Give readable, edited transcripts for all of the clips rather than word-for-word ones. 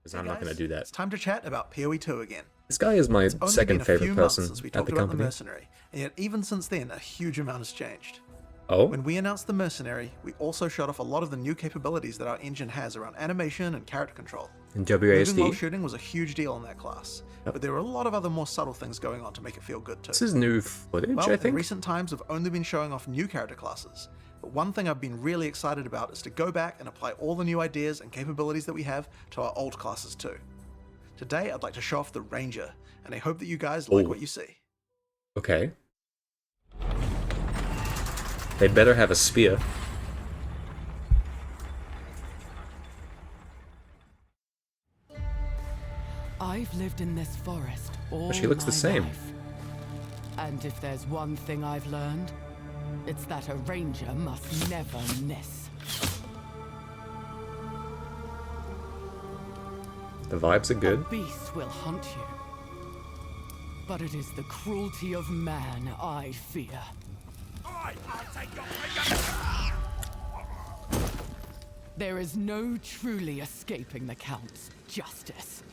because I'm not going to do that. It's time to chat about PoE 2 again. This guy is my It's only second been a favorite few months person since we at talked the about the company. mercenary, and yet even since then, a huge amount has changed. Oh? When we announced the mercenary, we also showed off a lot of the new capabilities that our engine has around animation and character control. In Moving while WASD? shooting was a huge deal in that class, but there were a lot of other more subtle things going on to make it feel good too. This is new footage, Well, I in think? recent times we've only been showing off new character classes, but one thing I've been really excited about is to go back and apply all the new ideas and capabilities that we have to our old classes too. Today I'd like to show off the Ranger, and I hope that you guys like what you see. Okay. They'd better have a spear. I've lived in this forest all She looks the my same. life. And if there's one thing I've learned, it's that a ranger must never miss. The vibes are A good. beast will hunt you. But it is the cruelty of man I fear. There is no truly escaping the Count's justice.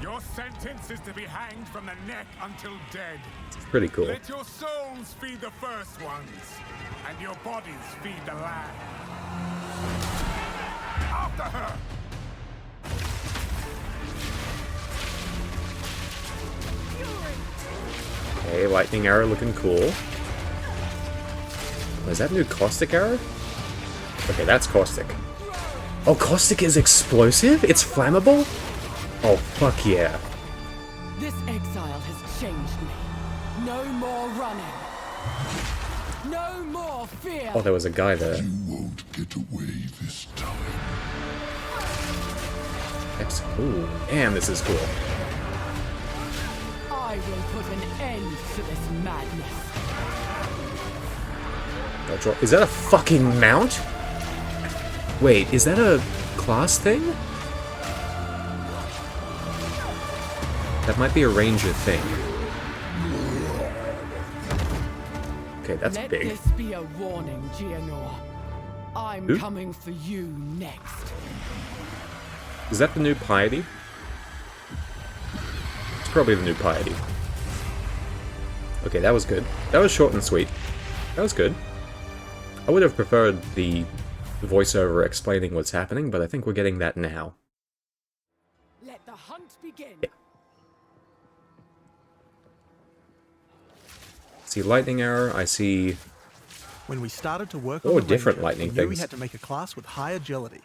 Your sentence is to be hanged from the neck until dead. It's pretty cool. Let your souls feed the first ones, and your bodies feed the land. After her! Okay, lightning arrow looking cool. Oh, is that new caustic arrow? Okay, that's caustic. Oh, caustic is explosive? It's flammable? Oh, fuck yeah. This exile has changed me. No more running. No more fear. Oh, there was a guy there. You won't get away this time. Ooh, damn, this is cool. I will put an end to this madness. Is that a fucking mount? Wait, is that a class thing? That might be a ranger thing. Okay, that's Let big. this be a warning, Gianor. I'm Who? coming for you next. Is that the new piety? It's probably the new piety. Okay, that was good. That was short and sweet. That was good. I would have preferred the voiceover explaining what's happening, but I think we're getting that now. Let the hunt begin. See lightning arrow, I see... When we started to work Oh, on the different Ranger, lightning we knew we things. had to make a class with high agility.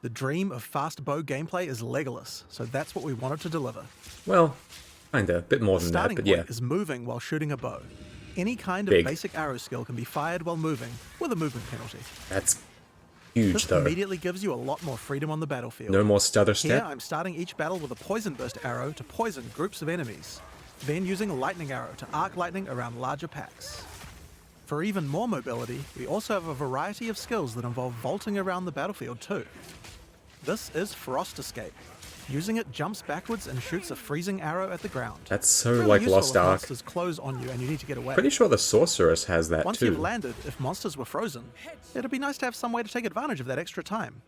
The dream of fast bow gameplay is Legolas, so that's what we wanted to deliver. Well, kinda. Bit more The than that, starting but point yeah. is moving while shooting a bow. Any kind of Big. basic arrow skill can be fired while moving, with a movement penalty. That's huge, This though. immediately gives you a lot more freedom on the battlefield. No more stutter Here, step. I'm starting each battle with a poison burst arrow to poison groups of enemies, then using a lightning arrow to arc lightning around larger packs. For even more mobility, we also have a variety of skills that involve vaulting around the battlefield too. This is Frost Escape. Using it jumps backwards and shoots a freezing arrow at the ground. That's so Really like useful Lost if Ark. monsters close on you and you need to get away. Pretty sure the sorceress has that Once too. you've landed, if monsters were frozen, it'd be nice to have some way to take advantage of that extra time.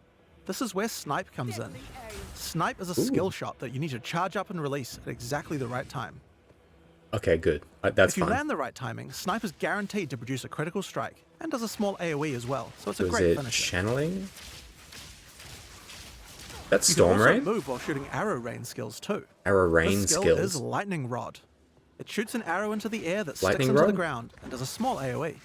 This is where Snipe comes in. Snipe is a skill shot that you need to charge up and release at exactly the right time. Okay, good. That's If you fine. land the right timing, Snipe is guaranteed to produce a critical strike, and does a small AoE as well, so it's a Was great it finisher. channeling? That's You can Storm also Rain? move while shooting arrow rain skills too. Arrow Rain This skill skills. is Lightning Rod. It shoots an arrow into the air that sticks Lightning into the rod? ground and does a small AoE.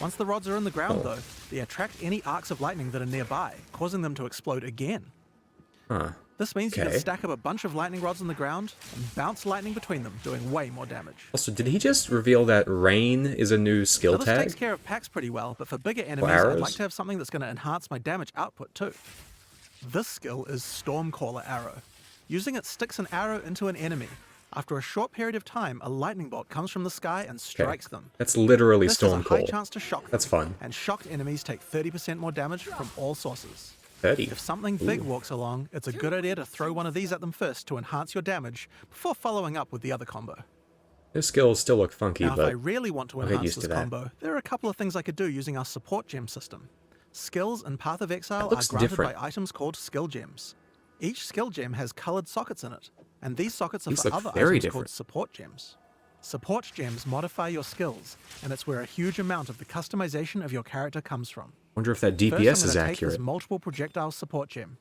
Once the rods are in the ground Oh. though, they attract any arcs of lightning that are nearby, causing them to explode again. Huh. This means you Okay. can stack up a bunch of lightning rods on the ground and bounce lightning between them, doing way more damage. Also, did he just reveal that Rain is a new skill Now, this takes tag? care of packs pretty well, but for bigger enemies, I'd arrows? like to have something that's going to enhance my damage output too. This skill is Stormcaller Arrow. Using it sticks an arrow into an enemy. After a short period of time, a lightning bolt comes from the sky and strikes them. That's literally This has a high Stormcall. chance to shock them, That's fun. and shocked enemies take 30% more damage from all sources. 30. If something big Ooh. walks along, it's a good idea to throw one of these at them first to enhance your damage before following up with the other combo. Those skills still look funky, Now, if I but really want to I'll get enhance used this to that. combo, there are a couple of things I could do using our support gem system. Skills and Path of Exile That looks are granted different. by items called skill gems. Each skill gem has coloured sockets in it, and these sockets are These for look other very items different. called support gems. Support gems modify your skills, and it's where a huge amount of the customization of your character comes from. Wonder if that First, I'm DPS going is to take this accurate. multiple projectile support gem.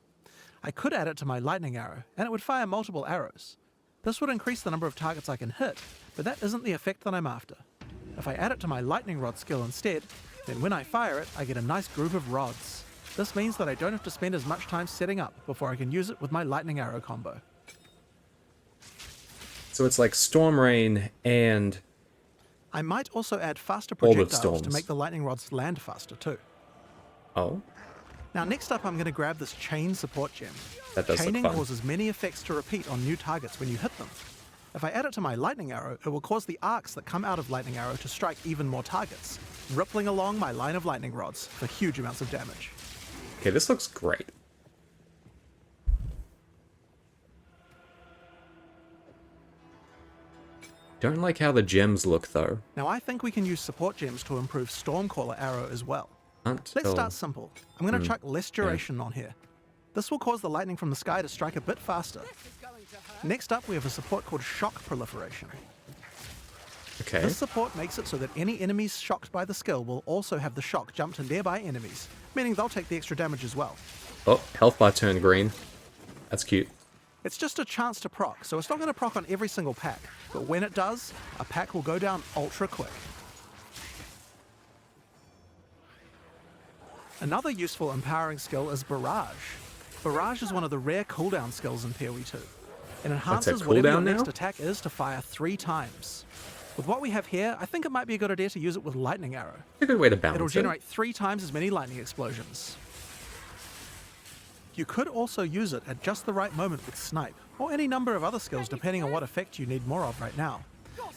I could add it to my lightning arrow, and it would fire multiple arrows. This would increase the number of targets I can hit, but that isn't the effect that I'm after. If I add it to my lightning rod skill instead, then when I fire it, I get a nice group of rods. This means that I don't have to spend as much time setting up before I can use it with my lightning arrow combo. So it's like Storm Rain and... I might also add faster Orb of projectiles to Storms. make the lightning rods land faster too. Oh, Now next up I'm going to grab this chain support gem. that does look Chaining fun. causes many effects to repeat on new targets when you hit them. If I add it to my lightning arrow, it will cause the arcs that come out of lightning arrow to strike even more targets, rippling along my line of lightning rods for huge amounts of damage. Okay, this looks great. Don't like how the gems look, though. Now I think we can use support gems to improve Stormcaller arrow as well. Aren't Let's oh, start simple. I'm going to chuck less duration on here. This will cause the lightning from the sky to strike a bit faster. Next up we have a support called Shock Proliferation. Okay. This support makes it so that any enemies shocked by the skill will also have the shock jump to nearby enemies, meaning they'll take the extra damage as well. Oh, health bar turned green. That's cute. It's just a chance to proc, so it's not going to proc on every single pack, but when it does, a pack will go down ultra quick. Another useful empowering skill is Barrage. Barrage is one of the rare cooldown skills in PoE 2. It enhances whatever your cooldown next now? attack is to fire 3 times. With what we have here, I think it might be a good idea to use it with Lightning Arrow. A good way to balance It'll it. generate 3 times as many lightning explosions. You could also use it at just the right moment with Snipe, or any number of other skills depending on what effect you need more of right now.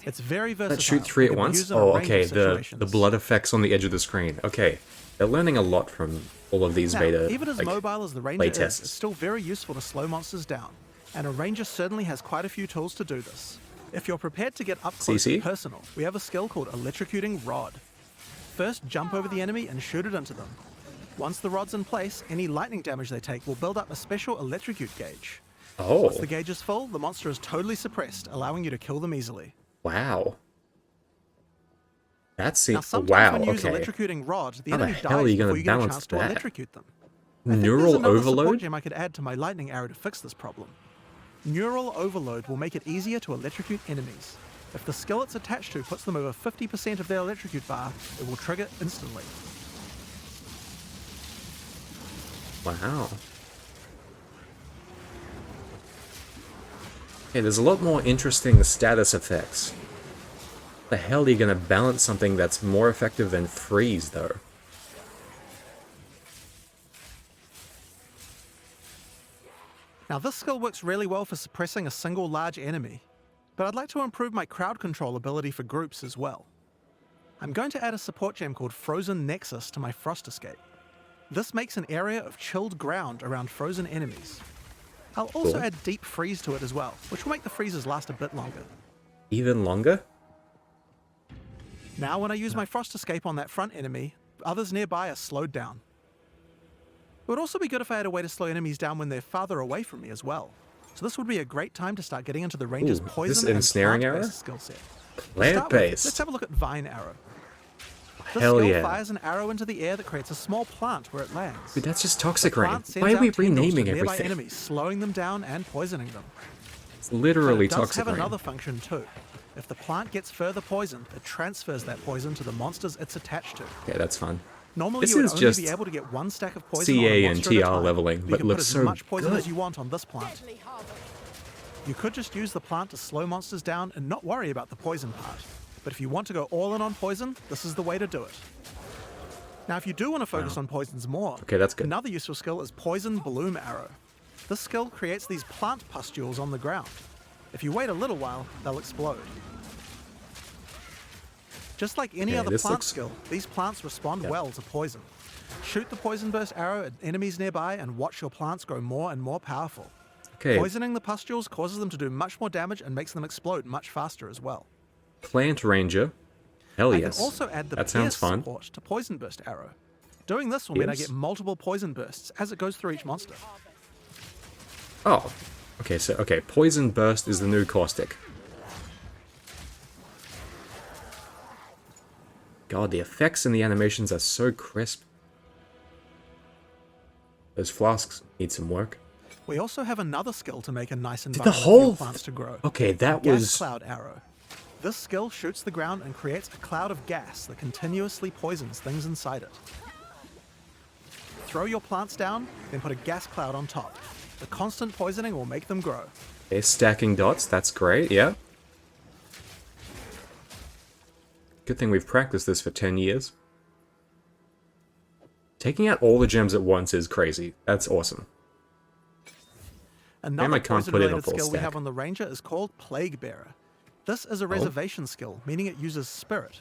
It's very versatile. Let's shoot 3 and at can be once? used in a Oh, range of okay, the situations. blood effects on the edge of the screen. Okay, they're learning a lot from all of these Now, beta, even as like, mobile as the Ranger is, playtests. it's still very useful to slow monsters down, and a Ranger certainly has quite a few tools to do this. If you're prepared to get up close CC? and personal, we have a skill called Electrocuting Rod. First, jump over the enemy and shoot it into them. Once the rod's in place, any lightning damage they take will build up a special electrocute gauge. Oh, Once the gauge is full, the monster is totally suppressed, allowing you to kill them easily. wow. That Now, seems... sometimes wow, when you use okay. Electrocuting Rod, the How the enemy hell are dies you gonna before you get a balance chance to that? electrocute them. I think there's Neural another support overload? gem I could add to my lightning arrow to fix this problem. Neural overload will make it easier to electrocute enemies. If the skill it's attached to puts them over 50% of their electrocute bar, it will trigger instantly. Wow. Okay, there's a lot more interesting status effects. The hell are you gonna balance something that's more effective than freeze, though? Now this skill works really well for suppressing a single large enemy, but I'd like to improve my crowd control ability for groups as well. I'm going to add a support gem called Frozen Nexus to my Frost Escape. This makes an area of chilled ground around frozen enemies. I'll also Cool. add Deep Freeze to it as well, which will make the freezes last a bit longer. Even longer? Now when I use my Frost Escape on that front enemy, others nearby are slowed down. It would also be good if I had a way to slow enemies down when they're farther away from me as well. So this would be a great time to start getting into the Ranger's Ooh, poison this and ensnaring arrow? plant-based skill set. To start with, Plant-based. let's have a look at Vine Arrow. This Hell skill yeah. fires an arrow into the air that creates a small plant where it lands. Dude, that's just toxic rain. Plant sends Why are we out tendrils to renaming nearby everything? enemies, slowing them down and poisoning them. It's literally It does toxic have rain. another function too. If the plant gets further poisoned, it transfers that poison to the monsters it's attached to. Okay, that's fun. Normally This you would is only just be able to get 1 stack of poison on a CA and monster at a TR time, leveling, but but you can looks put so as much poison good. as you want on this plant. You could just use the plant to slow monsters down and not worry about the poison part. But if you want to go all in on poison, this is the way to do it. Now if you do want to focus on poisons more, Okay, that's good. another useful skill is Poison Bloom Arrow. This skill creates these plant pustules on the ground. If you wait a little while, they'll explode. Just like any Okay, other this plant looks- skill, these plants respond Yep. well to poison. Shoot the poison burst arrow at enemies nearby and watch your plants grow more and more powerful. Okay, Poisoning the pustules causes them to do much more damage and makes them explode much faster as well. Plant Ranger. Hell I yes. can also add the That sounds Pierce fun. support to Poison Burst Arrow. Doing this will mean I Pierce? get multiple poison bursts as it goes through each monster. Oh. Okay, Poison Burst is the new Caustic. God, the effects and the animations are so crisp. Those flasks need some work. We also have another skill to make a nice the environment for whole your plants to grow. Okay, that Gas was... Cloud Arrow. This skill shoots the ground and creates a cloud of gas that continuously poisons things inside it. Throw your plants down, then put a gas cloud on top. The constant poisoning will make them grow. Okay, stacking dots, that's great, yeah. Good thing we've practiced this for 10 years. Taking out all the gems at once is crazy. That's awesome. Another I can't put it on poison-related full skill we stack. have on the Ranger is called Plague Bearer. This is a reservation skill, meaning it uses spirit.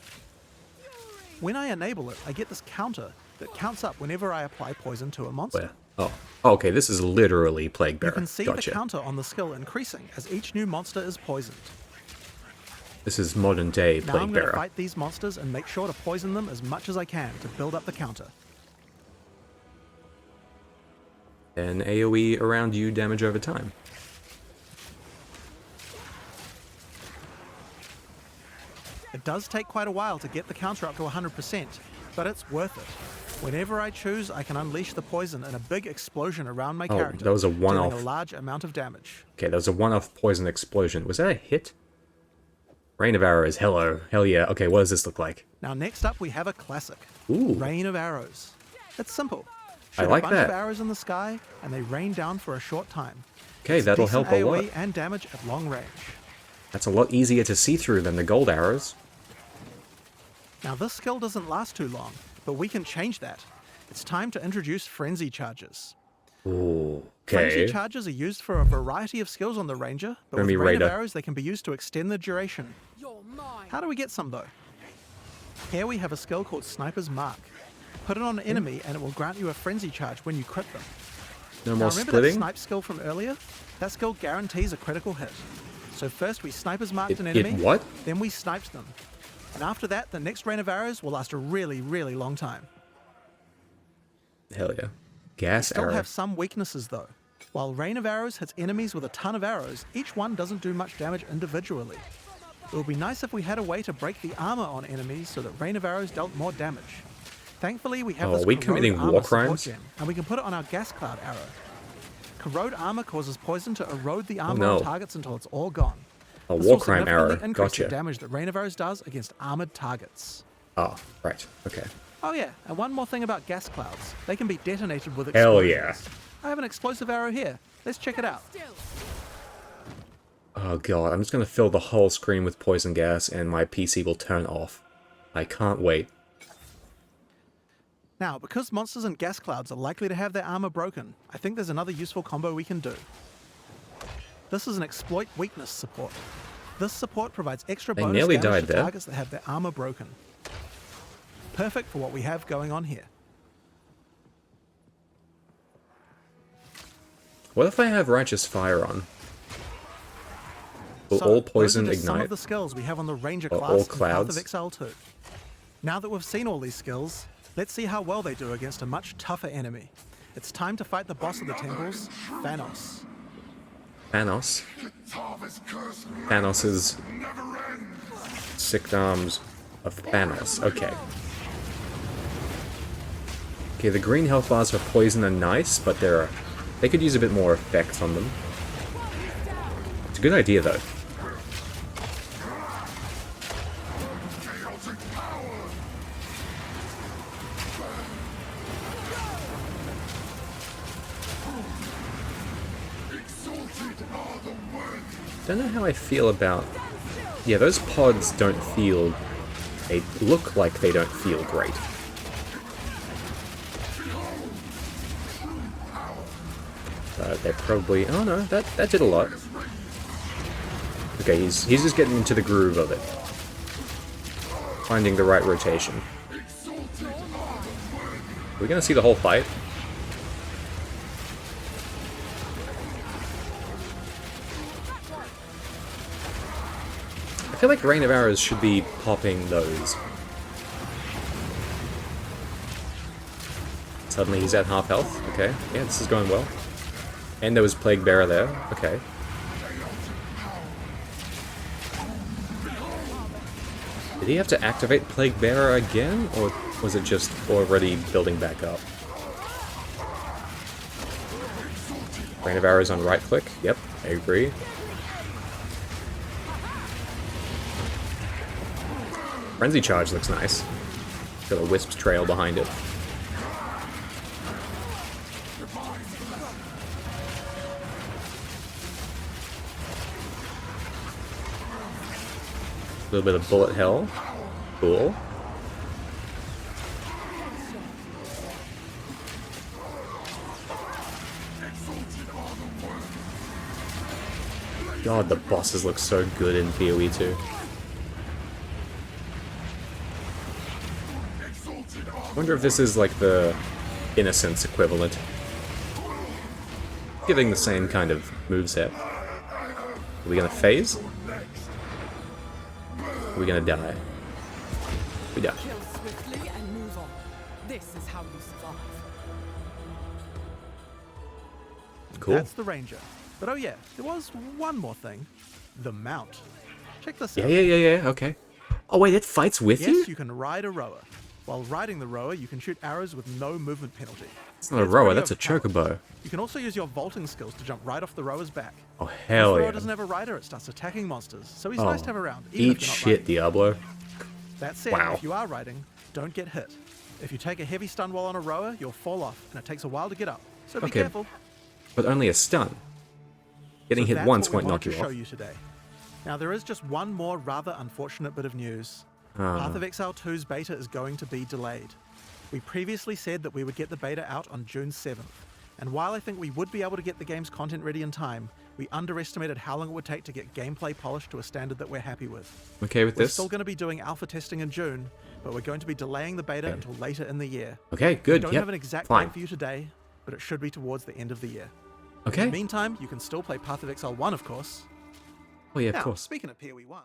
When I enable it, I get this counter that counts up whenever I apply poison to a monster. Where? Oh, okay, this is literally Plague Bearer. You can see Gotcha. the counter on the skill increasing as each new monster is poisoned. This is modern day Now Plague I'm going to Bearer. fight these monsters and make sure to poison them as much as I can to build up the counter. And AoE around you damage over time. It does take quite a while to get the counter up to 100%, but it's worth it. Whenever I choose, I can unleash the poison in a big explosion around my character, that was a one-off. dealing a large amount of damage. Okay, that was a one-off poison explosion. Was that a hit? Rain of Arrows, hello. Hell yeah. Okay, what does this look like? Now next up we have a classic, Ooh. Rain of Arrows. It's simple. I Shoot like a bunch that. of arrows in the sky, and they rain down for a short time. Okay, It's that'll decent help a lot. AoE and damage at long range. That's a lot easier to see through than the gold arrows. Now this skill doesn't last too long, but we can change that. It's time to introduce Frenzy Charges. Ooh, Frenzy okay. Charges are used for a variety of skills on the Ranger, but with Enemy Rain of Raider. Arrows they can be used to extend the duration. You're mine. How do we get some though? Here we have a skill called Sniper's Mark. Put it on an enemy and it will grant you a Frenzy Charge when you crit them. No Now more remember that splitting? snipe skill from earlier? That skill guarantees a critical hit. So first we Sniper's Marked an It enemy, what? then we sniped them. And after that, the next Rain of Arrows will last a really, really long time. Hell yeah. Gas Still arrow. have some weaknesses though. While Rain of Arrows hits enemies with a ton of arrows, each one doesn't do much damage individually. It would be nice if we had a way to break the armor on enemies so that Rain of Arrows dealt more damage. Thankfully, we have Oh, this are we Corrode committing armor war support crimes? gem, and we can put it on our Gas Cloud arrow. Corrode armor causes poison to erode the armor no. on targets until it's all gone. A This war will crime significantly arrow. increase Gotcha. the damage that Rain of Arrows does against armored targets. Oh, right. Okay. Oh yeah, and one more thing about gas clouds. They can be detonated with Hell explosions. yeah. I have an explosive arrow here. Let's check it out. Still. Oh god, I'm just gonna fill the whole screen with poison gas and my PC will turn off. I can't wait. Now, because monsters and gas clouds are likely to have their armor broken, I think there's another useful combo we can do. This is an exploit weakness support. This support provides extra They bonus nearly damage died to there. targets that have their armor broken. Perfect for what we have going on here. What if I have Righteous Fire on? Will So, all those are poison just some ignite? of the skills we have on the Ranger Or class all in Path clouds? of Exile 2. Now that we've seen all these skills, let's see how well they do against a much tougher enemy. It's time to fight the boss of the temples, Thanos. Thanos? Tava's curse Thanos's never ends. sick arms of Thanos. Okay. Okay, the green health bars for poison are nice, but they could use a bit more effect on them. It's a good idea, though. Chaotic power. Exalted are the worthy. Don't know how I feel about... Yeah, those pods don't feel... They look like they don't feel great. They're probably... Oh no, that did a lot. Okay, he's just getting into the groove of it. Finding the right rotation. We're gonna see the whole fight. I feel like Rain of Arrows should be popping those. Suddenly he's at half health. Okay, yeah, this is going well. And there was Plague Bearer there. Okay. Did he have to activate Plague Bearer again, or was it just already building back up? Rain of Arrows on right click. Yep, I agree. Frenzy Charge looks nice. Got a Wisp's trail behind it. A little bit of Bullet Hell. Cool. God, the bosses look so good in PoE 2. I wonder if this is like the Innocence equivalent. Giving the same kind of moveset. Are we gonna phase? Are we gonna die? We die. Kill swiftly and move on. This is how you survive. Cool. That's the Ranger. But oh yeah, there was one more thing. The mount. Check this out. Yeah, okay. Oh wait, it fights with you? Yes, you can ride a rower. While riding the rower, you can shoot arrows with no movement penalty. It's not a rower, that's a chocobo. You can also use your vaulting skills to jump right off the rower's back. Oh, If hell the rower yeah. doesn't have a rider, it starts attacking monsters, so he's Oh, nice to have around. Even eat if you're not shit, riding. Diablo. That said, Wow. if you are riding, don't get hit. If you take a heavy stun while on a rower, you'll fall off, and it takes a while to get up. So be Okay. careful. But only a stun. Getting So hit that's once what we won't knock wanted you to show off. you today. Now there is just one more rather unfortunate bit of news. Ah. Path of Exile 2's beta is going to be delayed. We previously said that we would get the beta out on June 7th, and while I think we would be able to get the game's content ready in time, we underestimated how long it would take to get gameplay polished to a standard that we're happy with. Okay with We're this? still going to be doing alpha testing in June, but we're going to be delaying the beta Okay. until later in the year. Okay, good. Don't Yep. have an exact Fine. date for you today, but it should be towards the end of the year. In Okay. the meantime, you can still play Path of Exile 1, of course. Oh yeah, Now, of course. speaking of PoE 1,